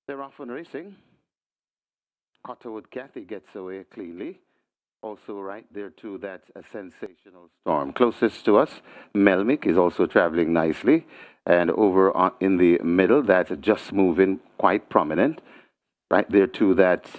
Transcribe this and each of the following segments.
They're off and racing. Cotterwood Cathy gets away cleanly. Also right there too, that's a sensational storm. Closest to us, Melmick is also traveling nicely. And over in the middle, that's just moving quite prominent. Right there too, that's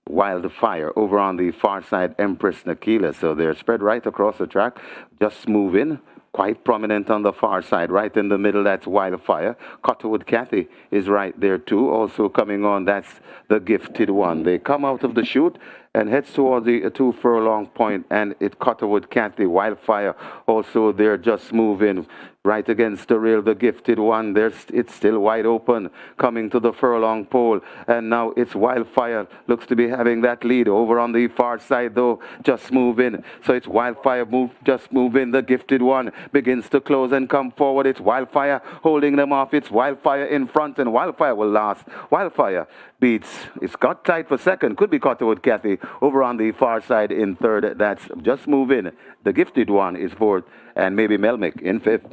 Wildfire. Over on the far side, Empress Nakila. So they're spread right across the track, just moving. Quite prominent on the far side. Right in the middle, that's Wildfire. Cotterwood Cathy is right there too. Also coming on, that's the Gifted One. They come out of the chute and heads towards the 2 furlong point, and it Cotterwood Cathy, Wildfire. Also, they're just moving right against the rail. The Gifted One, it's still wide open, coming to the furlong pole, and now it's Wildfire. Looks to be having that lead over on the far side, though, just moving. So it's Wildfire, just moving. The Gifted One begins to close and come forward. It's Wildfire holding them off. It's Wildfire in front, and Wildfire will last. Wildfire beats. It's got tight for second. Could be Cotterwood Cathy over on the far side in third. That's just moving. The Gifted One is fourth, and maybe Melmick in fifth.